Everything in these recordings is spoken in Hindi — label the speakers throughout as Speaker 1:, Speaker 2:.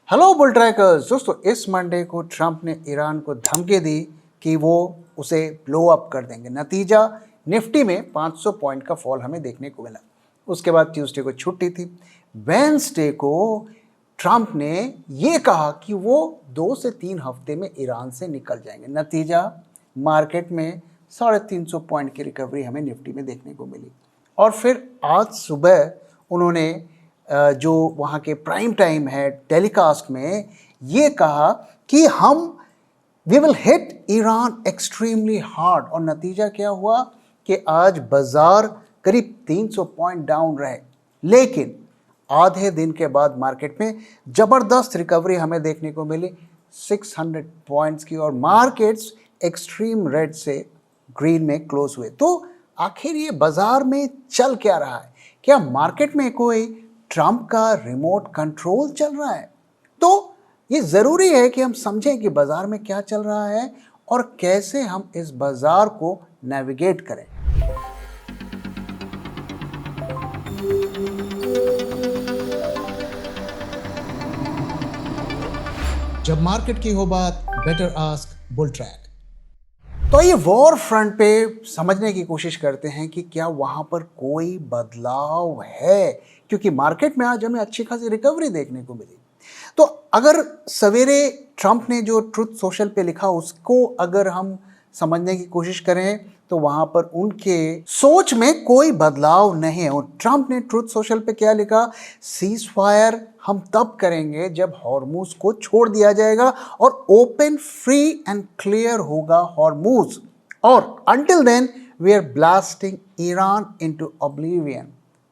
Speaker 1: हेलो बुल ट्रैकर्स दोस्तों, इस मंडे को ट्रंप ने ईरान को धमकी दी कि वो उसे ब्लो अप कर देंगे। नतीजा निफ्टी में 500 पॉइंट का फॉल हमें देखने को मिला। उसके बाद ट्यूसडे को छुट्टी थी। वेंसडे को ट्रंप ने ये कहा कि वो 2 से 3 हफ्ते में ईरान से निकल जाएंगे। नतीजा मार्केट में 350 पॉइंट की रिकवरी हमें निफ्टी में देखने को मिली। और फिर आज सुबह उन्होंने जो वहाँ के प्राइम टाइम है टेलीकास्ट में ये कहा कि we will hit Iran extremely hard. और नतीजा क्या हुआ कि आज बाजार करीब 300 पॉइंट डाउन रहे, लेकिन आधे दिन के बाद मार्केट में ज़बरदस्त रिकवरी हमें देखने को मिली 600 पॉइंट्स की, और मार्केट्स एक्सट्रीम रेड से ग्रीन में क्लोज हुए। तो आखिर ये बाजार में चल क्या रहा है? क्या मार्केट में कोई ट्रंप का रिमोट कंट्रोल चल रहा है? तो ये ज़रूरी है कि हम समझें कि बाजार में क्या चल रहा है और कैसे हम इस बाजार को नेविगेट करें। जब मार्केट की हो बात, बेटर आस्क बुल ट्रैक। तो ये वॉर फ्रंट पे समझने की कोशिश करते हैं कि क्या वहाँ पर कोई बदलाव है, क्योंकि मार्केट में आज हमें अच्छी खासी रिकवरी देखने को मिली। तो अगर सवेरे ट्रंप ने जो ट्रुथ सोशल पे लिखा उसको अगर हम समझने की कोशिश करें तो वहाँ पर उनके सोच में कोई बदलाव नहीं है। और ट्रंप ने ट्रुथ सोशल पे क्या लिखा? सीज फायर हम तब करेंगे जब हॉर्मूज को छोड़ दिया जाएगा और ओपन फ्री एंड क्लियर होगा हॉर्मूज, और until then we are blasting Iran into oblivion.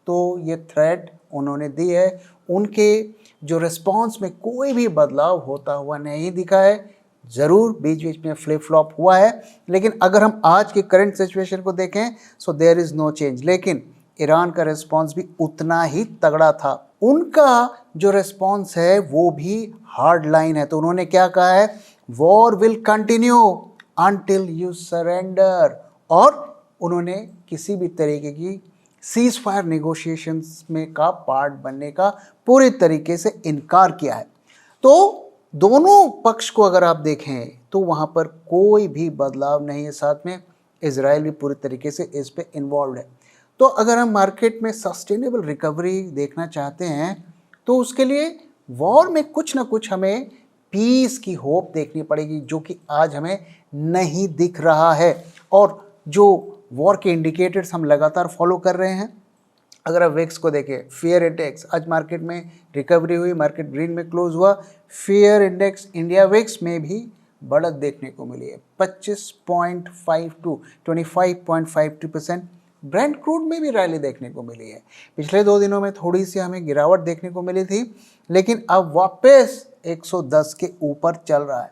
Speaker 1: तो ये थ्रेट उन्होंने दी है। उनके जो रिस्पॉन्स में कोई भी बदलाव होता हुआ नहीं दिखा है। ज़रूर बीच बीच में फ्लिप फ्लॉप हुआ है, लेकिन अगर हम आज की करंट सिचुएशन को देखें so there is no change. लेकिन ईरान का रिस्पॉन्स भी उतना ही तगड़ा था। उनका जो रिस्पॉन्स है वो भी हार्ड लाइन है। तो उन्होंने क्या कहा है? War will continue until you surrender. और उन्होंने किसी भी तरीके की सीज फायर नेगोशिएशंस में का पार्ट बनने का पूरी तरीके से इनकार किया है। तो दोनों पक्ष को अगर आप देखें तो वहाँ पर कोई भी बदलाव नहीं है। साथ में इजराइल भी पूरी तरीके से इस पे इन्वॉल्व है। तो अगर हम मार्केट में सस्टेनेबल रिकवरी देखना चाहते हैं तो उसके लिए वॉर में कुछ ना कुछ हमें पीस की होप देखनी पड़ेगी, जो कि आज हमें नहीं दिख रहा है। और जो वॉर के इंडिकेटर्स हम लगातार फॉलो कर रहे हैं, अगर आप विक्स को देखें, फियर इंडेक्स आज मार्केट में रिकवरी हुई, मार्केट ग्रीन में क्लोज हुआ। फियर इंडेक्स इंडिया विक्स में भी बढ़त देखने को मिली है 25.52 25.52%। ब्रेंट क्रूड में भी रैली देखने को मिली है। पिछले 2 दिनों में थोड़ी सी हमें गिरावट देखने को मिली थी, लेकिन अब वापस 110 के ऊपर चल रहा है।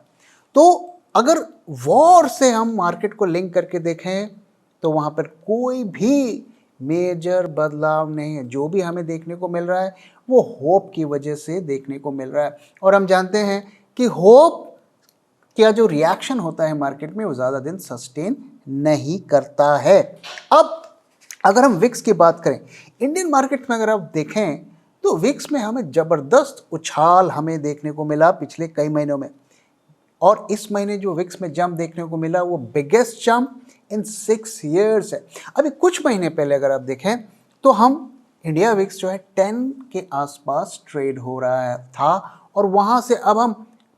Speaker 1: तो अगर वॉर से हम मार्केट को लिंक करके देखें तो वहाँ पर कोई भी मेजर बदलाव नहीं है। जो भी हमें देखने को मिल रहा है वो होप की वजह से देखने को मिल रहा है। और हम जानते हैं कि होप का जो रिएक्शन होता है मार्केट में वो ज़्यादा दिन सस्टेन नहीं करता है। अब अगर हम विक्स की बात करें, इंडियन मार्केट में अगर आप देखें तो विक्स में हमें ज़बरदस्त उछाल हमें देखने को मिला पिछले कई महीनों में। और इस महीने जो विक्स में जंप देखने को मिला वो बिगेस्ट जंप इन 6 years है। अभी कुछ महीने पहले अगर आप देखें तो हम इंडिया विक्स जो है 10 के आसपास ट्रेड हो रहा था, और वहाँ से अब हम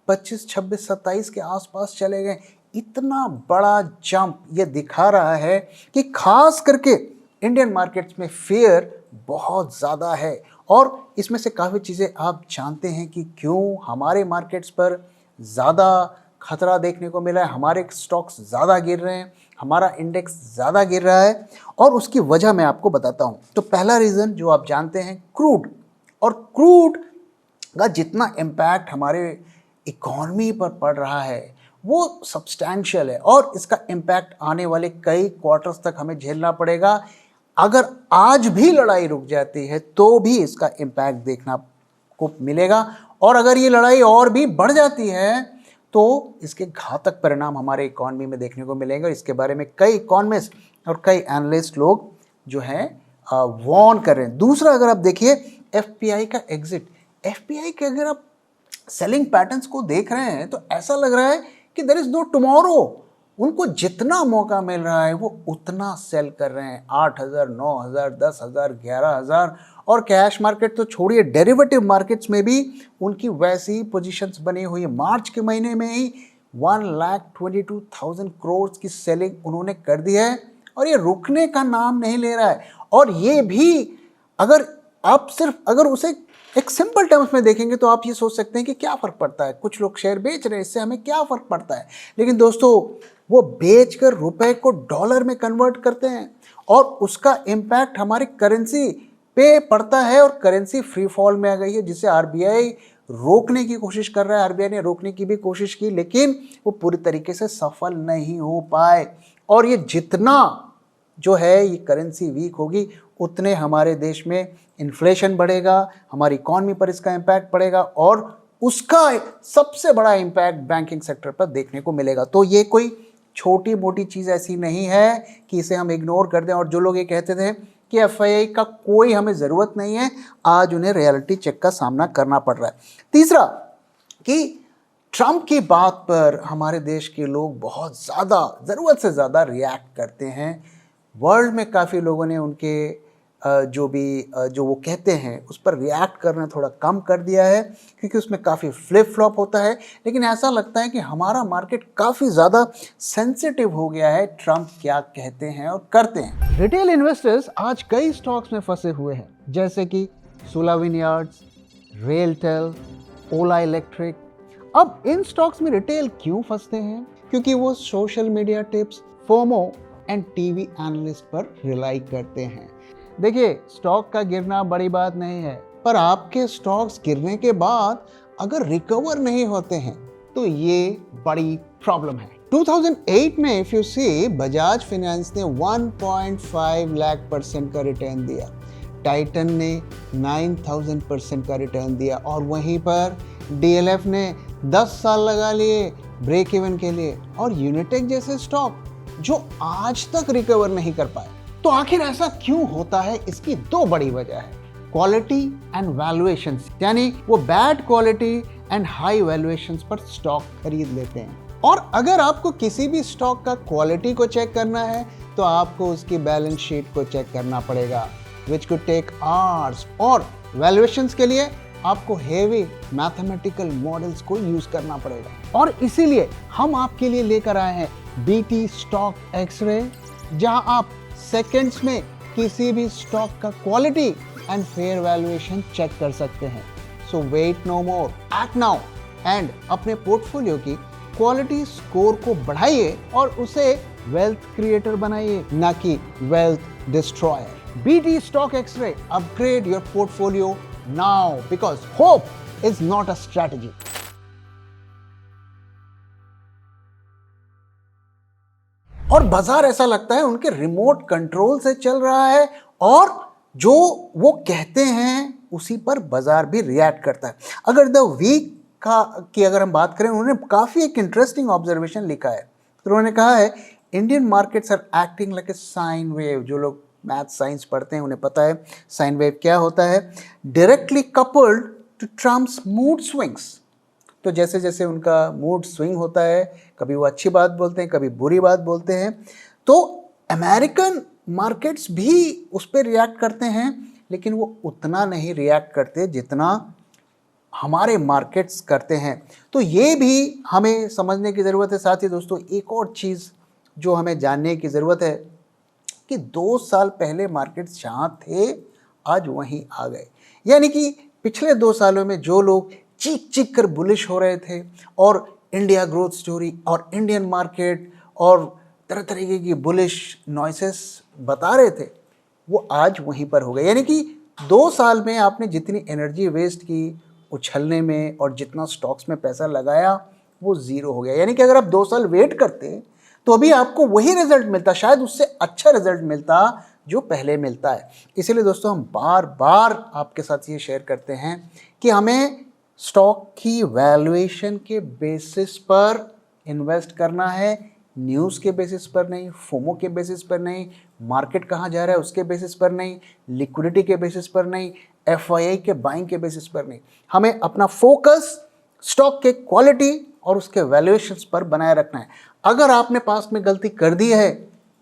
Speaker 1: 25, 26, 27 के आसपास चले गए। इतना बड़ा जंप ये दिखा रहा है कि खास करके इंडियन मार्केट्स में फियर बहुत ज़्यादा है। और इसमें से काफ़ी चीज़ें आप जानते हैं कि क्यों हमारे मार्केट्स पर ज़्यादा खतरा देखने को मिला है, हमारे स्टॉक्स ज़्यादा गिर रहे हैं, हमारा इंडेक्स ज़्यादा गिर रहा है। और उसकी वजह मैं आपको बताता हूँ। तो पहला रीज़न जो आप जानते हैं, क्रूड। और क्रूड का जितना इम्पैक्ट हमारे इकॉनमी पर पड़ रहा है वो सब्सटैंशियल है, और इसका इम्पैक्ट आने वाले कई क्वार्टर्स तक हमें झेलना पड़ेगा। अगर आज भी लड़ाई रुक जाती है तो भी इसका इम्पैक्ट देखना को मिलेगा, और अगर ये लड़ाई और भी बढ़ जाती है तो इसके घातक परिणाम हमारे इकॉनमी में देखने को मिलेंगे। इसके बारे में कई इकोनॉमिस्ट और कई एनालिस्ट लोग जो हैं वॉर्न कर रहे हैं। दूसरा, अगर आप देखिए एफपीआई का एग्जिट, एफपीआई के अगर आप सेलिंग पैटर्न्स को देख रहे हैं तो ऐसा लग रहा है कि देयर इज नो टुमारो। उनको जितना मौका मिल रहा है वो उतना सेल कर रहे हैं, 8,000, 9,000, 10,000, 11,000। और कैश मार्केट तो छोड़िए, डेरिवेटिव मार्केट्स में भी उनकी वैसी ही पोजीशंस बनी हुई है। मार्च के महीने में ही 1,22,000 करोड़ की सेलिंग उन्होंने कर दी है और ये रुकने का नाम नहीं ले रहा है। और ये भी अगर उसे एक सिंपल टर्म्स में देखेंगे तो आप ये सोच सकते हैं कि क्या फ़र्क पड़ता है, कुछ लोग शेयर बेच रहे हैं, इससे हमें क्या फ़र्क पड़ता है। लेकिन दोस्तों, वो बेचकर रुपए को डॉलर में कन्वर्ट करते हैं और उसका इम्पैक्ट हमारी करेंसी पे पड़ता है और करेंसी फ्री फॉल में आ गई है, जिसे आरबीआई रोकने की कोशिश कर रहा है। आरबीआई ने रोकने की भी कोशिश की लेकिन वो पूरी तरीके से सफल नहीं हो पाए। और ये जितना जो है ये करेंसी वीक होगी उतने हमारे देश में इन्फ्लेशन बढ़ेगा, हमारी इकॉनमी पर इसका इम्पैक्ट पड़ेगा और उसका सबसे बड़ा इम्पैक्ट बैंकिंग सेक्टर पर देखने को मिलेगा। तो ये कोई छोटी मोटी चीज़ ऐसी नहीं है कि इसे हम इग्नोर कर दें। और जो लोग ये कहते थे कि एफआईआई का कोई हमें ज़रूरत नहीं है, आज उन्हें रियलिटी चेक का सामना करना पड़ रहा है। तीसरा कि ट्रंप की बात पर हमारे देश के लोग बहुत ज़्यादा, ज़रूरत से ज़्यादा रिएक्ट करते हैं। वर्ल्ड में काफ़ी लोगों ने उनके जो वो कहते हैं उस पर रिएक्ट करना थोड़ा कम कर दिया है क्योंकि उसमें काफ़ी फ्लिप फ्लॉप होता है। लेकिन ऐसा लगता है कि हमारा मार्केट काफ़ी ज़्यादा सेंसिटिव हो गया है ट्रंप क्या कहते हैं और करते हैं। रिटेल इन्वेस्टर्स आज कई स्टॉक्स में फंसे हुए हैं, जैसे कि सोला विनयार्ड्स, रेलटेल, ओला इलेक्ट्रिक। अब इन स्टॉक्स में रिटेल क्यों फंसते हैं? क्योंकि वो social media tips, FOMO and TV analyst पर रिलाई करते हैं। देखिए, स्टॉक का गिरना बड़ी बात नहीं है, पर आपके स्टॉक्स गिरने के बाद अगर रिकवर नहीं होते हैं तो ये बड़ी प्रॉब्लम है। 2008 में if you see, Bajaj finance ने 1.5 लाख % का रिटर्न दिया, टाइटन ने 9,000% का रिटर्न दिया और वहीं पर डीएलएफ ने 10 साल लगा लिए ब्रेक इवन के लिए, और यूनिटेक जैसे स्टॉक जो आज तक रिकवर नहीं कर पाए। तो आखिर ऐसा क्यों होता है? इसकी दो बड़ी वजह है, क्वालिटी एंड वैल्यूएशन, यानी वो bad quality and high valuations पर स्टॉक खरीद लेते हैं। और अगर आपको किसी भी स्टॉक का क्वालिटी को चेक करना है तो आपको उसकी बैलेंस शीट को चेक करना पड़ेगा, विच कुड टेक आवर्स। और वैल्यूएशंस के लिए आपको हेवी मैथमेटिकल मॉडल्स को यूज करना पड़ेगा। और इसीलिए हम आपके लिए लेकर आए हैं बीटी स्टॉक एक्सरे, जहां आप सेकंड्स में किसी भी स्टॉक का quality and fair valuation check कर सकते हैं। So wait no more, act now and अपने पोर्टफोलियो की क्वालिटी स्कोर को बढ़ाइए और उसे वेल्थ क्रिएटर बनाइए, ना कि wealth destroyer. BT stock x-ray, upgrade your portfolio now because hope is not a strategy. और बाजार ऐसा लगता है उनके रिमोट कंट्रोल से चल रहा है और जो वो कहते हैं उसी पर बाजार भी रिएक्ट करता है। अगर द वीक की अगर हम बात करें, उन्होंने काफ़ी एक इंटरेस्टिंग ऑब्जर्वेशन लिखा है। तो उन्होंने कहा है Indian markets are acting like a sine wave. जो लोग मैथ साइंस पढ़ते हैं उन्हें पता है साइन वेव क्या होता है। Directly coupled to Trump's mood swings. तो जैसे जैसे उनका मूड स्विंग होता है, कभी वो अच्छी बात बोलते हैं, कभी बुरी बात बोलते हैं, तो अमेरिकन मार्केट्स भी उस पर रिएक्ट करते हैं, लेकिन वो उतना नहीं रिएक्ट करते जितना हमारे मार्केट्स करते हैं। तो ये भी हमें समझने की ज़रूरत है। साथ ही दोस्तों, एक और चीज़ जो हमें जानने की ज़रूरत है कि 2 साल पहले मार्केट्स जहाँ थे आज वहीं आ गए। यानी कि पिछले 2 सालों में जो लोग चीख चीख कर बुलिश हो रहे थे और इंडिया ग्रोथ स्टोरी और इंडियन मार्केट और तरह तरीके की बुलिश नॉइसेस बता रहे थे, वो आज वहीं पर हो गए। यानी कि 2 साल में आपने जितनी एनर्जी वेस्ट की उछलने में और जितना स्टॉक्स में पैसा लगाया वो ज़ीरो हो गया। यानी कि अगर आप 2 साल वेट करते तो अभी आपको वही रिजल्ट मिलता, शायद उससे अच्छा रिजल्ट मिलता जो पहले मिलता है। इसीलिए दोस्तों, हम बार बार आपके साथ ये शेयर करते हैं कि हमें स्टॉक की वैल्यूएशन के बेसिस पर इन्वेस्ट करना है, न्यूज़ के बेसिस पर नहीं, फोमो के बेसिस पर नहीं, मार्केट कहाँ जा रहा है उसके बेसिस पर नहीं, लिक्विडिटी के बेसिस पर नहीं, एफआईआई के बाइंग के बेसिस पर नहीं। हमें अपना फोकस स्टॉक के क्वालिटी और उसके वैल्यूएशंस पर बनाए रखना है। अगर आपने पास्ट में गलती कर दी है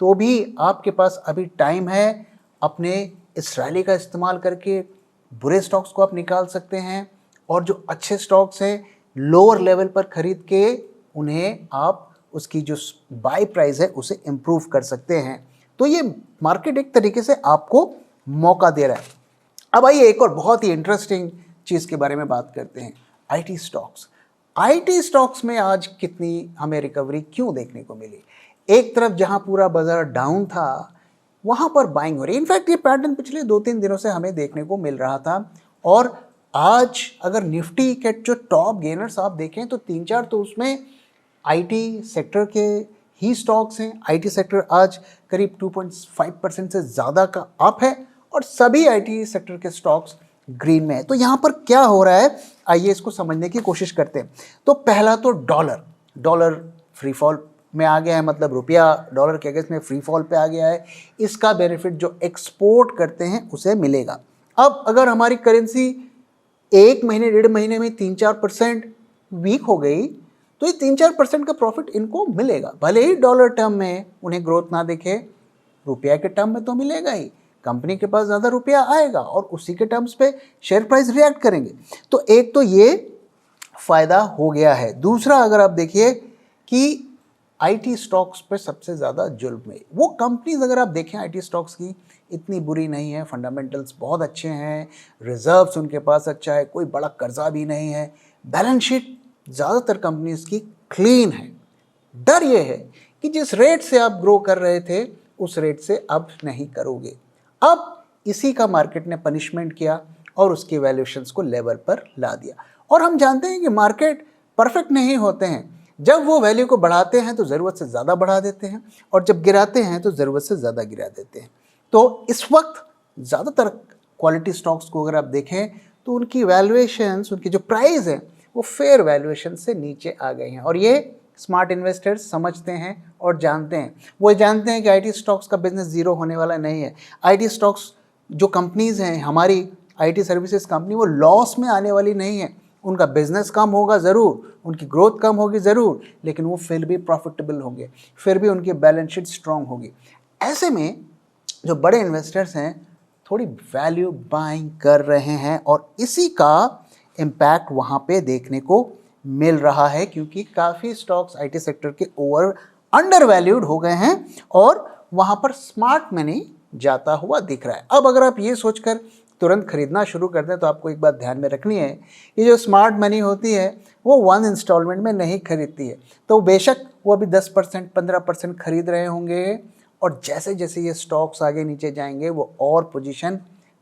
Speaker 1: तो भी आपके पास अभी टाइम है, अपने इस रैली का इस्तेमाल करके बुरे स्टॉक्स को आप निकाल सकते हैं और जो अच्छे स्टॉक्स हैं लोअर लेवल पर खरीद के उन्हें आप उसकी जो बाय प्राइस है उसे इम्प्रूव कर सकते हैं। तो ये मार्केट एक तरीके से आपको मौका दे रहा है। अब आइए एक और बहुत ही इंटरेस्टिंग चीज़ के बारे में बात करते हैं, आईटी स्टॉक्स। आईटी स्टॉक्स में आज कितनी हमें रिकवरी क्यों देखने को मिली? एक तरफ जहां पूरा बाजार डाउन था वहां पर बाइंग हो रही है। इनफैक्ट ये पैटर्न पिछले 2-3 दिनों से हमें देखने को मिल रहा था और आज अगर निफ्टी के जो टॉप गेनर्स आप देखें तो 3-4 तो उसमें आईटी सेक्टर के ही स्टॉक्स हैं। आईटी सेक्टर आज करीब 2.5% से ज़्यादा का अप है और सभी आईटी सेक्टर के स्टॉक्स ग्रीन में है। तो यहाँ पर क्या हो रहा है, आइए इसको समझने की कोशिश करते हैं। तो पहला तो डॉलर फ्री फॉल में आ गया है, मतलब रुपया डॉलर के अगेंस्ट में फ्री फॉल पे आ गया है। इसका बेनिफिट जो एक्सपोर्ट करते हैं उसे मिलेगा। अब अगर हमारी करेंसी 1 महीने 1.5 महीने में 3-4% वीक हो गई तो ये 3-4% का प्रॉफिट इनको मिलेगा। भले ही डॉलर टर्म में उन्हें ग्रोथ ना दिखे, रुपया के टर्म में तो मिलेगा ही। कंपनी के पास ज़्यादा रुपया आएगा और उसी के टर्म्स पे शेयर प्राइस रिएक्ट करेंगे। तो एक तो ये फ़ायदा हो गया है। दूसरा, अगर आप देखिए कि आईटी स्टॉक्स पे सबसे ज़्यादा जुल्म है। वो कंपनीज अगर आप देखें आईटी स्टॉक्स की इतनी बुरी नहीं है, फंडामेंटल्स बहुत अच्छे हैं, रिजर्व्स उनके पास अच्छा है, कोई बड़ा कर्जा भी नहीं है, बैलेंस शीट ज़्यादातर कंपनीज की क्लीन है। डर ये है कि जिस रेट से आप ग्रो कर रहे थे उस रेट से अब नहीं करोगे। अब इसी का मार्केट ने पनिशमेंट किया और उसके वैल्यूएशंस को लेवल पर ला दिया। और हम जानते हैं कि मार्केट परफेक्ट नहीं होते हैं। जब वो वैल्यू को बढ़ाते हैं तो ज़रूरत से ज़्यादा बढ़ा देते हैं और जब गिराते हैं तो ज़रूरत से ज़्यादा गिरा देते हैं। तो इस वक्त ज़्यादातर क्वालिटी स्टॉक्स को अगर आप देखें तो उनकी वैल्यूएशंस, उनकी जो प्राइस है वो फेयर वैल्यूएशन से नीचे आ गए हैं और ये स्मार्ट इन्वेस्टर्स समझते हैं और जानते हैं। वो जानते हैं कि आईटी स्टॉक्स का बिजनेस ज़ीरो होने वाला नहीं है। आईटी स्टॉक्स जो कंपनीज़ हैं, हमारी आईटी सर्विसेज कंपनी, वो लॉस में आने वाली नहीं है। उनका बिजनेस कम होगा ज़रूर, उनकी ग्रोथ कम होगी ज़रूर, लेकिन वो फिर भी प्रॉफिटेबल होंगे, फिर भी उनकी बैलेंस शीट स्ट्रांग होगी। ऐसे में जो बड़े इन्वेस्टर्स हैं थोड़ी वैल्यू बाइंग कर रहे हैं और इसी का इम्पैक्ट वहाँ पे देखने को मिल रहा है, क्योंकि काफ़ी स्टॉक्स आईटी सेक्टर के अंडर वैल्यूड हो गए हैं और वहाँ पर स्मार्ट मनी जाता हुआ दिख रहा है। अब अगर आप ये सोचकर तुरंत खरीदना शुरू कर दें तो आपको एक बात ध्यान में रखनी है कि जो स्मार्ट मनी होती है वो 1 इंस्टॉलमेंट में नहीं खरीदती है। तो बेशक वो अभी 10% 15% खरीद रहे होंगे और जैसे जैसे ये स्टॉक्स आगे नीचे जाएंगे वो और पोजीशन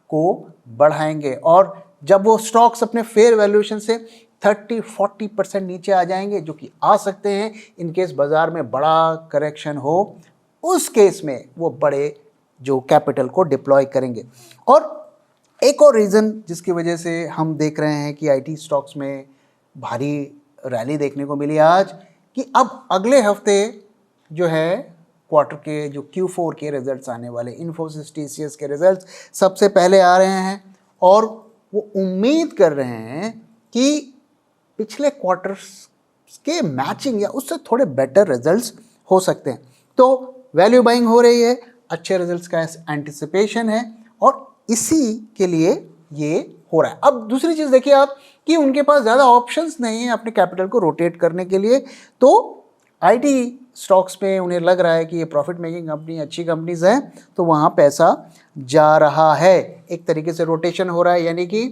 Speaker 1: को बढ़ाएंगे और जब वो स्टॉक्स अपने फेयर वैल्यूएशन से 30-40% नीचे आ जाएंगे, जो कि आ सकते हैं इन केस बाजार में बड़ा करेक्शन हो, उस केस में वो बड़े जो कैपिटल को डिप्लॉय करेंगे। और एक और रीज़न जिसकी वजह से हम देख रहे हैं कि आईटी स्टॉक्स में भारी रैली देखने को मिली आज, कि अब अगले हफ्ते जो है क्वार्टर के जो Q4 के रिजल्ट्स आने वाले, इन्फोसिस टीसीएस के रिजल्ट्स सबसे पहले आ रहे हैं और वो उम्मीद कर रहे हैं कि पिछले क्वार्टर्स के मैचिंग या उससे थोड़े बेटर रिजल्ट्स हो सकते हैं। तो वैल्यू बाइंग हो रही है, अच्छे रिजल्ट्स का एंटिसिपेशन है और इसी के लिए ये हो रहा है। अब दूसरी चीज़ देखिए आप कि उनके पास ज़्यादा ऑप्शंस नहीं है अपने कैपिटल को रोटेट करने के लिए। तो आईटी स्टॉक्स में उन्हें लग रहा है कि ये प्रॉफिट मेकिंग कंपनी, अच्छी कंपनीज हैं, तो वहाँ पैसा जा रहा है, एक तरीके से रोटेशन हो रहा है। यानी कि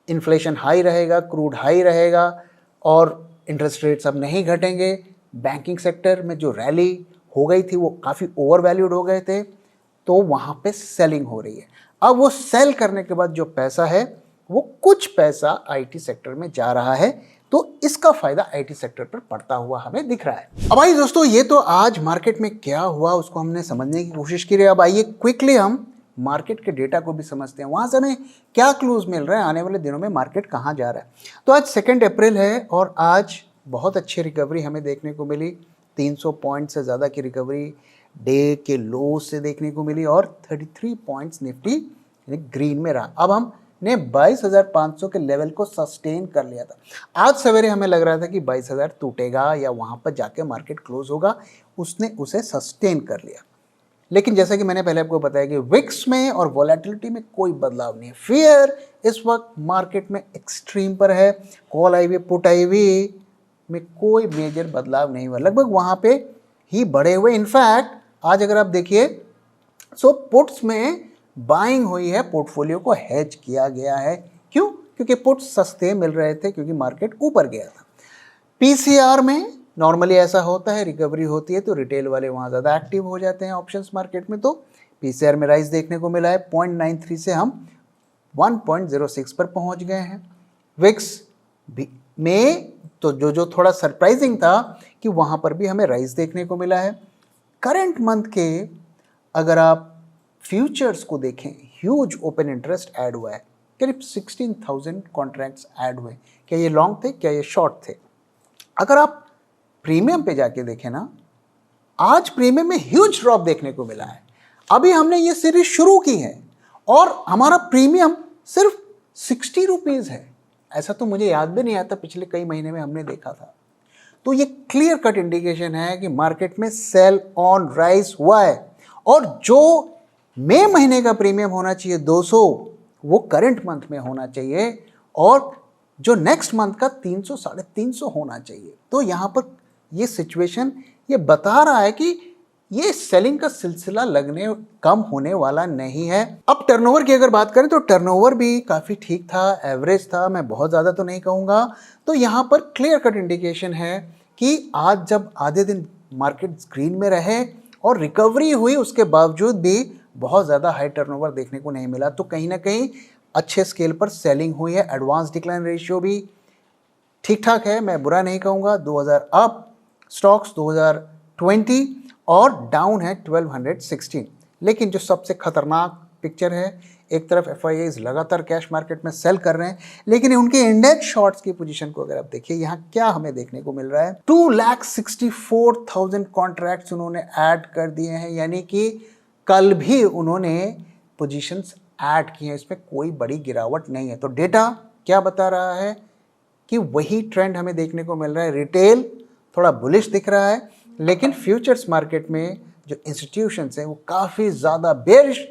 Speaker 1: इन्फ्लेशन हाई रहेगा, क्रूड हाई रहेगा और इंटरेस्ट रेट्स अब नहीं घटेंगे। बैंकिंग सेक्टर में जो रैली हो गई थी वो काफ़ी ओवर वैल्यूड हो गए थे, तो वहाँ पे सेलिंग हो रही है। अब वो सेल करने के बाद जो पैसा है वो कुछ पैसा आईटी सेक्टर में जा रहा है, तो इसका फायदा आईटी सेक्टर पर पड़ता हुआ हमें दिख रहा है। अब आइए दोस्तों, ये तो आज मार्केट में क्या हुआ उसको हमने समझने की कोशिश की है। अब आइए क्विकली हम मार्केट के डेटा को भी समझते हैं, वहाँ से हमें क्या क्लूज मिल रहे हैं, आने वाले दिनों में मार्केट कहाँ जा रहा है। तो आज 2 अप्रैल है और आज बहुत अच्छी रिकवरी हमें देखने को मिली। 300 पॉइंट से ज़्यादा की रिकवरी डे के लो से देखने को मिली और 33 पॉइंट्स निफ्टी ग्रीन में रहा। अब हम ने 22,500 के लेवल को सस्टेन कर लिया था। आज सवेरे हमें लग रहा था कि 22,000 टूटेगा या वहाँ पर जाके मार्केट क्लोज होगा, उसने उसे सस्टेन कर लिया। लेकिन जैसा कि मैंने पहले आपको बताया कि विक्स में और वोलेटिलिटी में कोई बदलाव नहीं है। फियर इस वक्त मार्केट में एक्सट्रीम पर है। कॉल आई हुई, पुट आई हुई में कोई मेजर बदलाव नहीं हुआ, लगभग वहाँ पे ही बढ़े हुए। इनफैक्ट आज अगर आप देखिए सो पुट्स में बाइंग हुई है, पोर्टफोलियो को हेज किया गया है। क्यों? क्योंकि पुट्स सस्ते मिल रहे थे, क्योंकि मार्केट ऊपर गया था। पीसीआर में नॉर्मली ऐसा होता है, रिकवरी होती है तो रिटेल वाले वहाँ ज़्यादा एक्टिव हो जाते हैं ऑप्शंस मार्केट में। तो पीसीआर में राइज देखने को मिला है, 0.93 से हम 1.06 पर पहुँच गए हैं। विक्स में तो जो थोड़ा सरप्राइजिंग था कि वहाँ पर भी हमें राइज देखने को मिला है। करंट मंथ के अगर आप फ्यूचर्स को देखें, ह्यूज ओपन इंटरेस्ट ऐड हुआ है, करीब 16,000 कॉन्ट्रैक्ट्स ऐड हुए। क्या ये लॉन्ग थे, क्या ये शॉर्ट थे? अगर आप प्रीमियम पे जाके देखें ना, आज प्रीमियम में ह्यूज ड्रॉप देखने को मिला है। अभी हमने ये सीरीज शुरू की है और हमारा प्रीमियम सिर्फ 60 रुपीज़ है। ऐसा तो मुझे याद भी नहीं आता पिछले कई महीने में हमने देखा था। तो ये क्लियर कट इंडिकेशन है कि मार्केट में सेल ऑन राइज हुआ है। और जो मई महीने का प्रीमियम होना चाहिए 200, वो करंट मंथ में होना चाहिए, और जो नेक्स्ट मंथ का 300 350 होना चाहिए। तो यहाँ पर ये सिचुएशन ये बता रहा है कि ये सेलिंग का सिलसिला लगने कम होने वाला नहीं है। अब टर्नओवर की अगर बात करें तो टर्नओवर भी काफ़ी ठीक था, एवरेज था, मैं बहुत ज़्यादा तो नहीं कहूँगा। तो यहाँ पर क्लियर कट इंडिकेशन है कि आज जब आधे दिन मार्केट ग्रीन में रहे और रिकवरी हुई, उसके बावजूद भी बहुत ज़्यादा हाई टर्नओवर देखने को नहीं मिला। तो कहीं ना कहीं अच्छे स्केल पर सेलिंग हुई है। एडवांस डिक्लाइन रेशियो भी ठीक ठाक है, मैं बुरा नहीं कहूँगा। 2000 अप स्टॉक्स 2020 और डाउन है 1216। लेकिन जो सबसे खतरनाक पिक्चर है, एक तरफ एफआईआईज लगातार कैश मार्केट में सेल कर रहे हैं, लेकिन उनके इंडेक्स शॉर्ट्स की पोजीशन को अगर आप देखिए, यहाँ क्या हमें देखने को मिल रहा है, 2,64,000 कॉन्ट्रैक्ट्स उन्होंने ऐड कर दिए हैं। यानी कि कल भी उन्होंने पोजीशंस ऐड की हैं, इसमें कोई बड़ी गिरावट नहीं है। तो डेटा क्या बता रहा है कि वही ट्रेंड हमें देखने को मिल रहा है। रिटेल थोड़ा बुलिश दिख रहा है, लेकिन फ्यूचर्स मार्केट में जो इंस्टीट्यूशंस हैं वो काफ़ी ज़्यादा बेरिश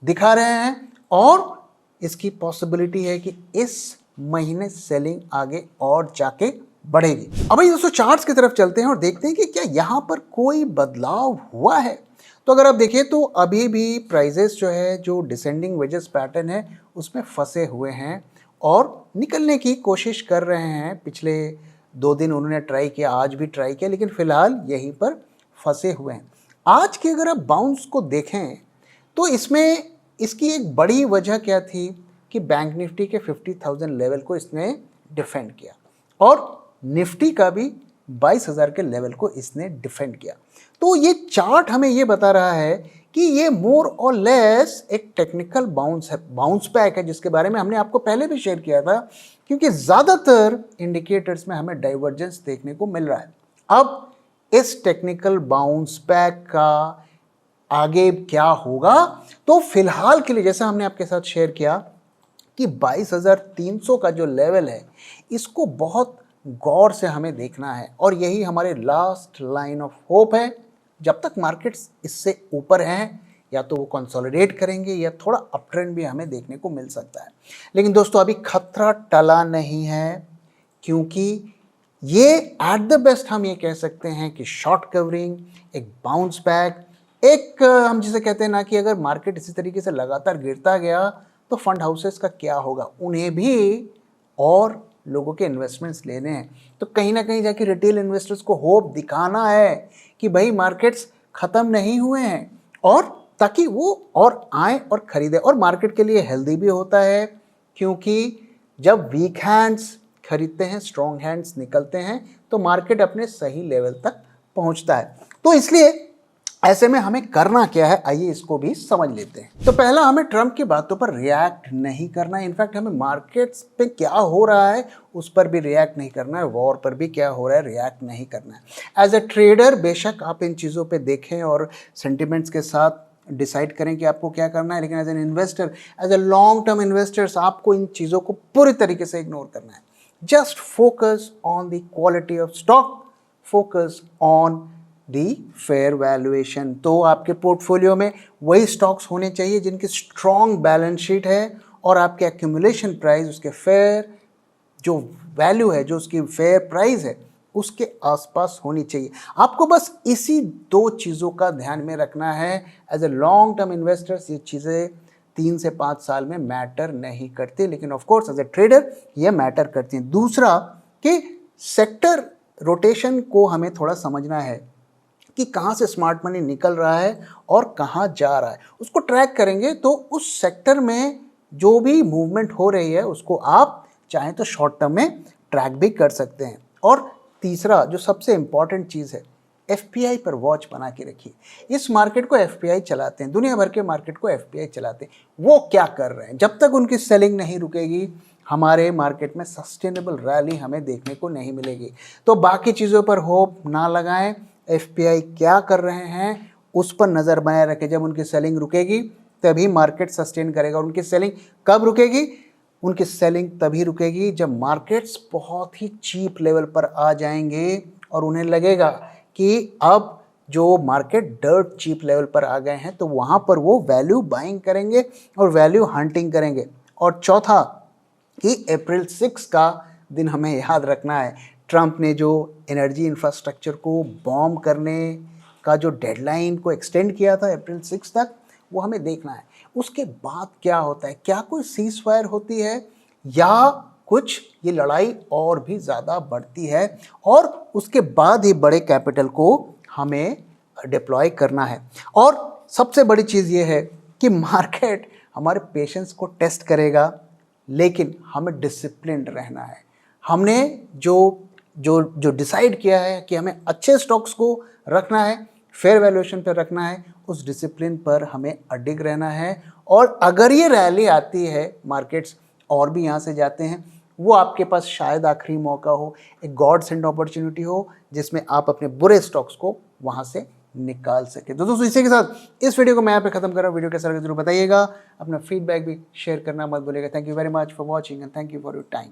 Speaker 1: दिखा रहे हैं, और इसकी पॉसिबिलिटी है कि इस महीने सेलिंग आगे और जाके बढ़ेगी। अब ये दोस्तों चार्ट्स की तरफ चलते हैं और देखते हैं कि क्या यहाँ पर कोई बदलाव हुआ है। तो अगर आप देखिए तो अभी भी प्राइजेस जो है, जो डिसेंडिंग वेजेस पैटर्न है, उसमें फंसे हुए हैं और निकलने की कोशिश कर रहे हैं। पिछले 2 दिन उन्होंने ट्राई किया, आज भी ट्राई किया, लेकिन फिलहाल यहीं पर फंसे हुए हैं। आज की अगर आप बाउंस को देखें तो इसमें इसकी एक बड़ी वजह क्या थी कि बैंक निफ्टी के 50,000 लेवल को इसने डिफेंड किया, और निफ्टी का भी 22,000 के लेवल को इसने डिफेंड किया। तो ये चार्ट हमें ये बता रहा है कि ये मोर और लेस एक टेक्निकल बाउंस है, बाउंस बैक है, जिसके बारे में हमने आपको पहले भी शेयर किया था, क्योंकि ज़्यादातर इंडिकेटर्स में हमें डाइवर्जेंस देखने को मिल रहा है। अब इस टेक्निकल बाउंस बैक का आगे क्या होगा, तो फिलहाल के लिए जैसा हमने आपके साथ शेयर किया कि 22,300 का जो लेवल है, इसको बहुत गौर से हमें देखना है, और यही हमारे लास्ट लाइन ऑफ होप है। जब तक मार्केट्स इससे ऊपर हैं, या तो वो कंसोलिडेट करेंगे या थोड़ा अप ट्रेंड भी हमें देखने को मिल सकता है। लेकिन दोस्तों अभी खतरा टला नहीं है, क्योंकि ये एट द बेस्ट हम ये कह सकते हैं कि शॉर्ट कवरिंग, एक बाउंस बैक, एक हम जिसे कहते हैं ना कि अगर मार्केट इसी तरीके से लगातार गिरता गया तो फंड हाउसेस का क्या होगा, उन्हें भी और लोगों के इन्वेस्टमेंट्स लेने हैं। तो कहीं ना कहीं जाके रिटेल इन्वेस्टर्स को होप दिखाना है कि भाई मार्केट्स ख़त्म नहीं हुए हैं, और ताकि वो और आए और ख़रीदें। और मार्केट के लिए हेल्दी भी होता है, क्योंकि जब वीक हैंड्स खरीदते हैं, स्ट्रॉन्ग हैंड्स निकलते हैं, तो मार्केट अपने सही लेवल तक पहुंचता है। तो इसलिए ऐसे में हमें करना क्या है, आइए इसको भी समझ लेते हैं। तो पहला, हमें ट्रम्प की बातों पर रिएक्ट नहीं करना है। इनफैक्ट हमें मार्केट्स पे क्या हो रहा है उस पर भी रिएक्ट नहीं करना है, वॉर पर भी क्या हो रहा है रिएक्ट नहीं करना है। एज ए ट्रेडर बेशक आप इन चीज़ों पे देखें और सेंटिमेंट्स के साथ डिसाइड करें कि आपको क्या करना है, लेकिन as an investor, as a long term investors, आपको इन चीज़ों को पूरी तरीके से इग्नोर करना है। Just focus on the quality of stock, focus on the fair valuation. तो आपके पोर्टफोलियो में वही स्टॉक्स होने चाहिए जिनकी स्ट्रॉन्ग बैलेंस शीट है और आपके एक्यूमुलेशन प्राइस उसके फेयर जो वैल्यू है, जो उसकी फेयर प्राइस है, उसके आसपास होनी चाहिए। आपको बस इसी दो चीज़ों का ध्यान में रखना है। As a long term investors ये चीज़ें 3 से 5 साल में मैटर नहीं करती, लेकिन of course as a trader ये मैटर करती हैं। दूसरा कि सेक्टर रोटेशन को हमें थोड़ा समझना है कि कहाँ से स्मार्ट मनी निकल रहा है और कहाँ जा रहा है। उसको ट्रैक करेंगे तो उस सेक्टर में जो भी मूवमेंट हो रही है उसको आप चाहें तो शॉर्ट टर्म में ट्रैक भी कर सकते हैं। और तीसरा जो सबसे इम्पॉर्टेंट चीज़ है, एफपीआई पर वॉच बना के रखिए। इस मार्केट को एफपीआई चलाते हैं, दुनिया भर के मार्केट को एफपीआई चलाते हैं। वो क्या कर रहे हैं, जब तक उनकी सेलिंग नहीं रुकेगी हमारे मार्केट में सस्टेनेबल रैली हमें देखने को नहीं मिलेगी। तो बाकी चीज़ों पर होप ना लगाएं, एफपीआई क्या कर रहे हैं उस पर नज़र बनाए रखें। जब उनकी सेलिंग रुकेगी तभी मार्केट सस्टेन करेगा। उनकी सेलिंग कब रुकेगी? उनकी सेलिंग तभी रुकेगी जब मार्केट्स बहुत ही चीप लेवल पर आ जाएंगे और उन्हें लगेगा कि अब जो मार्केट डर्ट चीप लेवल पर आ गए हैं, तो वहाँ पर वो वैल्यू बाइंग करेंगे और वैल्यू हंटिंग करेंगे। और चौथा कि अप्रैल 6 का दिन हमें याद रखना है। ट्रंप ने जो एनर्जी इंफ्रास्ट्रक्चर को बॉम्ब करने का जो डेडलाइन को एक्सटेंड किया था अप्रैल 6 तक, वो हमें देखना है। उसके बाद क्या होता है, क्या कोई सीज फायर होती है या कुछ ये लड़ाई और भी ज़्यादा बढ़ती है और उसके बाद ही बड़े कैपिटल को हमें डिप्लॉय करना है। और सबसे बड़ी चीज़ ये है कि मार्केट हमारे पेशेंस को टेस्ट करेगा, लेकिन हमें डिसिप्लिन रहना है। हमने जो डिसाइड किया है कि हमें अच्छे स्टॉक्स को रखना है, फेयर वैल्यूएशन पर रखना है, उस डिसिप्लिन पर हमें अडिग रहना है। और अगर ये रैली आती है, मार्केट्स और भी यहाँ से जाते हैं, वो आपके पास शायद आखिरी मौका हो, एक गॉड सेंड अपॉर्चुनिटी हो जिसमें आप अपने बुरे स्टॉक्स को वहाँ से निकाल सके। तो दोस्तों इसी के साथ इस वीडियो को मैं यहाँ पे खत्म कर रहा हूँ। वीडियो कैसा लगा जरूर बताइएगा, अपना फीडबैक भी शेयर करना मत भूलिएगा। Thank you very much for watching and thank you for your time.